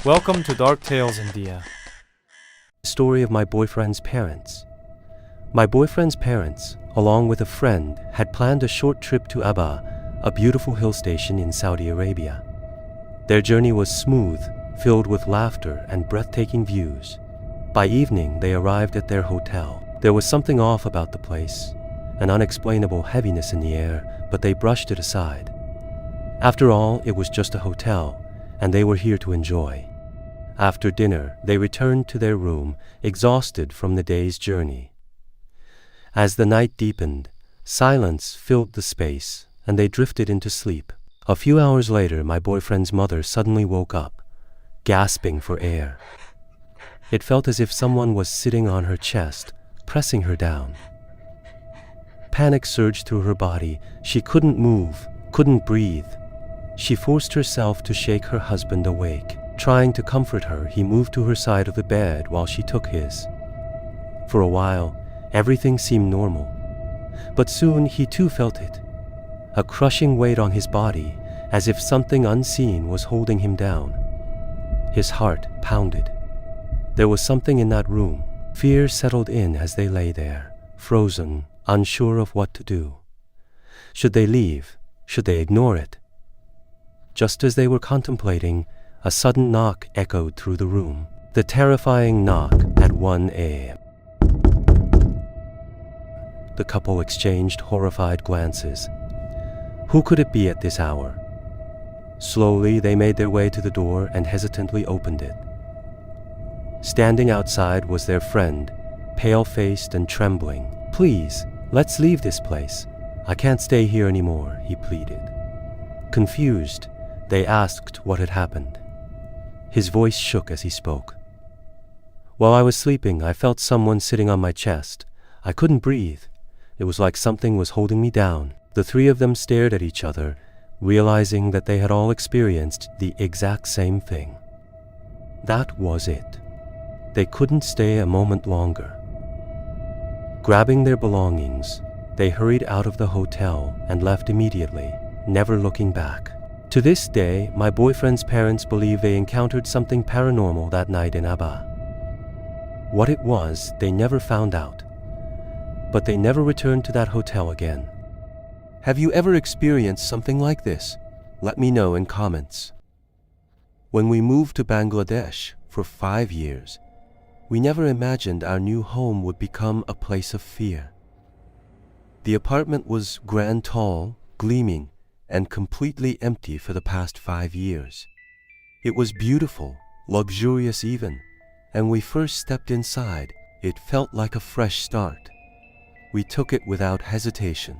Welcome to Dark Tales India. Story of my boyfriend's parents. My boyfriend's parents, along with a friend, had planned a short trip to Aba, a beautiful hill station in Saudi Arabia. Their journey was smooth, filled with laughter and breathtaking views. By evening, they arrived at their hotel. There was something off about the place, an unexplainable heaviness in the air, but they brushed it aside. After all, it was just a hotel, and they were here to enjoy. After dinner, they returned to their room, exhausted from the day's journey. As the night deepened, silence filled the space, and they drifted into sleep. A few hours later, my boyfriend's mother suddenly woke up, gasping for air. It felt as if someone was sitting on her chest, pressing her down. Panic surged through her body. She couldn't move, couldn't breathe. She forced herself to shake her husband awake. Trying to comfort her, he moved to her side of the bed while she took his. For a while, everything seemed normal. But soon he too felt it. A crushing weight on his body, as if something unseen was holding him down. His heart pounded. There was something in that room. Fear settled in as they lay there, frozen, unsure of what to do. Should they leave? Should they ignore it? Just as they were contemplating, a sudden knock echoed through the room. The terrifying knock at 1 a.m. The couple exchanged horrified glances. Who could it be at this hour? Slowly, they made their way to the door and hesitantly opened it. Standing outside was their friend, pale-faced and trembling. "Please, let's leave this place. I can't stay here anymore," he pleaded. Confused, they asked what had happened. His voice shook as he spoke. "While I was sleeping, I felt someone sitting on my chest. I couldn't breathe. It was like something was holding me down." The three of them stared at each other, realizing that they had all experienced the exact same thing. That was it. They couldn't stay a moment longer. Grabbing their belongings, they hurried out of the hotel and left immediately, never looking back. To this day, my boyfriend's parents believe they encountered something paranormal that night in Aba. What it was, they never found out. But they never returned to that hotel again. Have you ever experienced something like this? Let me know in comments. When we moved to Bangladesh for 5 years, we never imagined our new home would become a place of fear. The apartment was grand tall, gleaming, and completely empty for the past 5 years. It was beautiful, luxurious even, and when we first stepped inside, it felt like a fresh start. We took it without hesitation.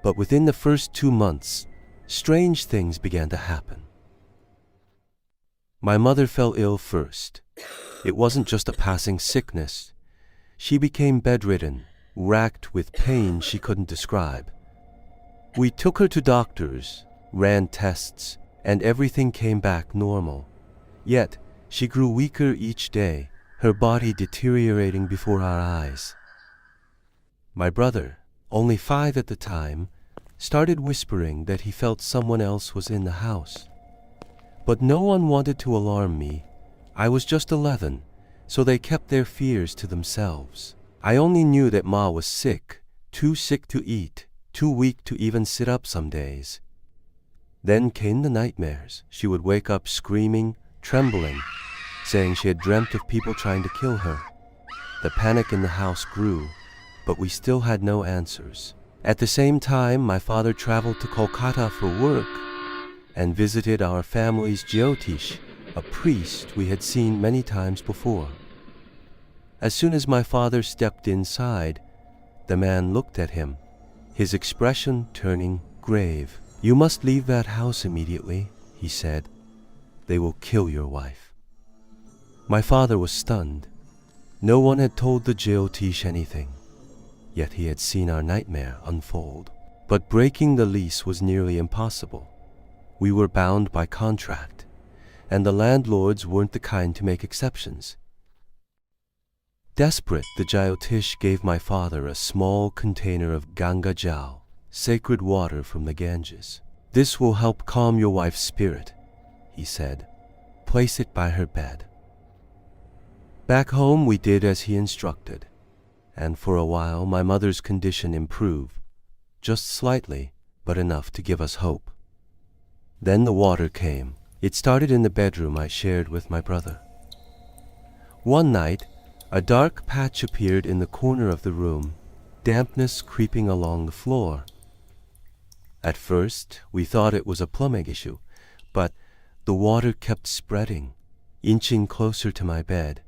But within the first 2 months, strange things began to happen. My mother fell ill first. It wasn't just a passing sickness. She became bedridden, racked with pain she couldn't describe. We took her to doctors, ran tests, and everything came back normal. Yet, she grew weaker each day, her body deteriorating before our eyes. My brother, only 5 at the time, started whispering that he felt someone else was in the house. But no one wanted to alarm me. I was just 11, so they kept their fears to themselves. I only knew that Ma was sick, too sick to eat, too weak to even sit up some days. Then came the nightmares. She would wake up screaming, trembling, saying she had dreamt of people trying to kill her. The panic in the house grew, but we still had no answers. At the same time, my father traveled to Kolkata for work and visited our family's Jyotish, a priest we had seen many times before. As soon as my father stepped inside, the man looked at him, his expression turning grave. "You must leave that house immediately," he said. "They will kill your wife." My father was stunned. No one had told the Jyotish anything, yet he had seen our nightmare unfold. But breaking the lease was nearly impossible. We were bound by contract, and the landlords weren't the kind to make exceptions. Desperate, the Jyotish gave my father a small container of Ganga Jal, sacred water from the Ganges. "This will help calm your wife's spirit," he said. place it by her bed. Back home, we did as he instructed, and for a while my mother's condition improved, just slightly, but enough to give us hope. Then the water came. It started in the bedroom I shared with my brother. One night, a dark patch appeared in the corner of the room, dampness creeping along the floor. At first, we thought it was a plumbing issue, but the water kept spreading, inching closer to my bed.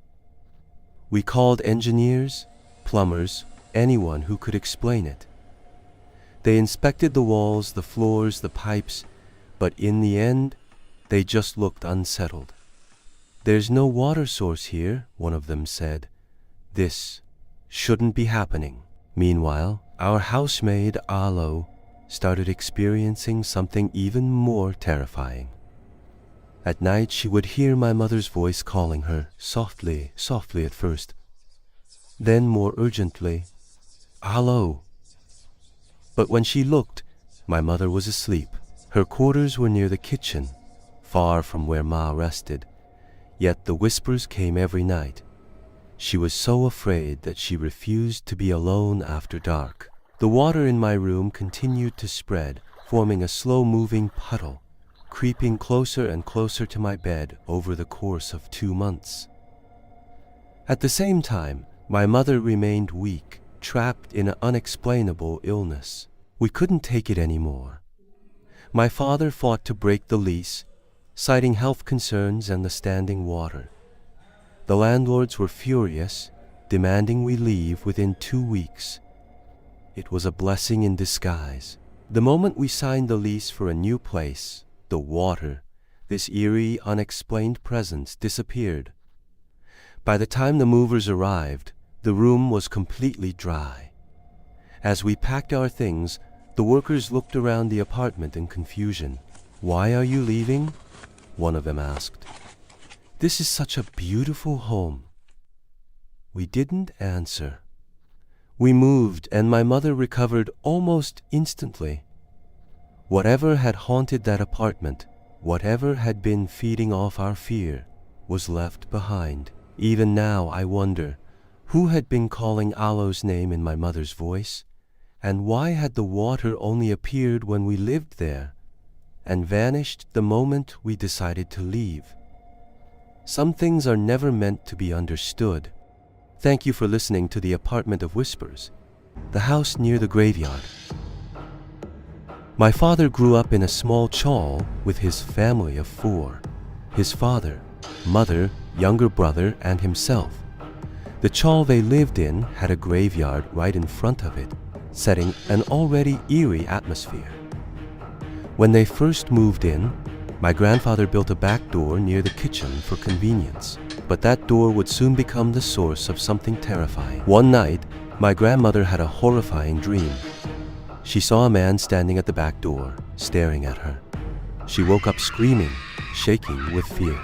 We called engineers, plumbers, anyone who could explain it. They inspected the walls, the floors, the pipes, but in the end, they just looked unsettled. "There's no water source here," one of them said. "This shouldn't be happening." Meanwhile, our housemaid, Alo, started experiencing something even more terrifying. At night, she would hear my mother's voice calling her, softly, softly at first, then more urgently, "Alo." But when she looked, my mother was asleep. Her quarters were near the kitchen, far from where Ma rested, yet the whispers came every night. She was so afraid that she refused to be alone after dark. The water in my room continued to spread, forming a slow-moving puddle, creeping closer and closer to my bed over the course of 2 months. At the same time, my mother remained weak, trapped in an unexplainable illness. We couldn't take it anymore. My father fought to break the lease, citing health concerns and the standing water. The landlords were furious, demanding we leave within 2 weeks. It was a blessing in disguise. The moment we signed the lease for a new place, the water, this eerie, unexplained presence, disappeared. By the time the movers arrived, the room was completely dry. As we packed our things, the workers looked around the apartment in confusion. "Why are you leaving?" one of them asked. "This is such a beautiful home." We didn't answer. We moved, and my mother recovered almost instantly. Whatever had haunted that apartment, whatever had been feeding off our fear, was left behind. Even now I wonder, who had been calling Alo's name in my mother's voice? And why had the water only appeared when we lived there, and vanished the moment we decided to leave? Some things are never meant to be understood. Thank you for listening to the Apartment of Whispers, the house near the graveyard. My father grew up in a small chawl with his family of 4, his father, mother, younger brother, and himself. The chawl they lived in had a graveyard right in front of it, setting an already eerie atmosphere. When they first moved in, my grandfather built a back door near the kitchen for convenience, but that door would soon become the source of something terrifying. One night, my grandmother had a horrifying dream. She saw a man standing at the back door, staring at her. She woke up screaming, shaking with fear.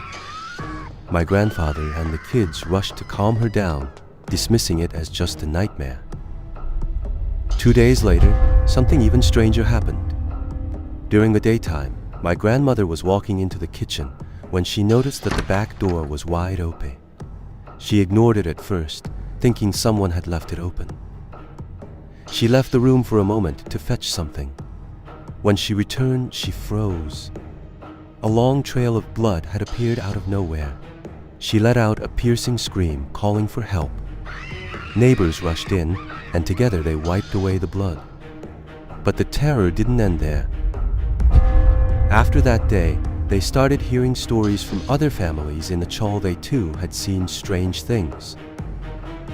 My grandfather and the kids rushed to calm her down, dismissing it as just a nightmare. 2 days later, something even stranger happened. During the daytime, my grandmother was walking into the kitchen when she noticed that the back door was wide open. She ignored it at first, thinking someone had left it open. She left the room for a moment to fetch something. When she returned, she froze. A long trail of blood had appeared out of nowhere. She let out a piercing scream, calling for help. Neighbors rushed in, and together they wiped away the blood. But the terror didn't end there. After that day, they started hearing stories from other families in the chawl. They too had seen strange things.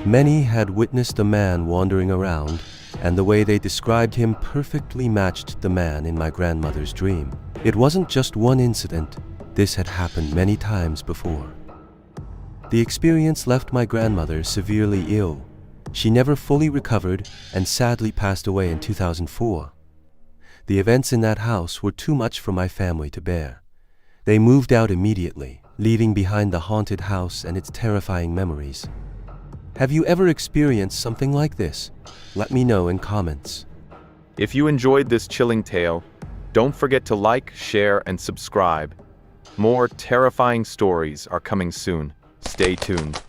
Many had witnessed a man wandering around, and the way they described him perfectly matched the man in my grandmother's dream. It wasn't just one incident. This had happened many times before. The experience left my grandmother severely ill. She never fully recovered and sadly passed away in 2004. The events in that house were too much for my family to bear. They moved out immediately, leaving behind the haunted house and its terrifying memories. Have you ever experienced something like this? Let me know in comments. If you enjoyed this chilling tale, don't forget to like, share, and subscribe. More terrifying stories are coming soon. Stay tuned.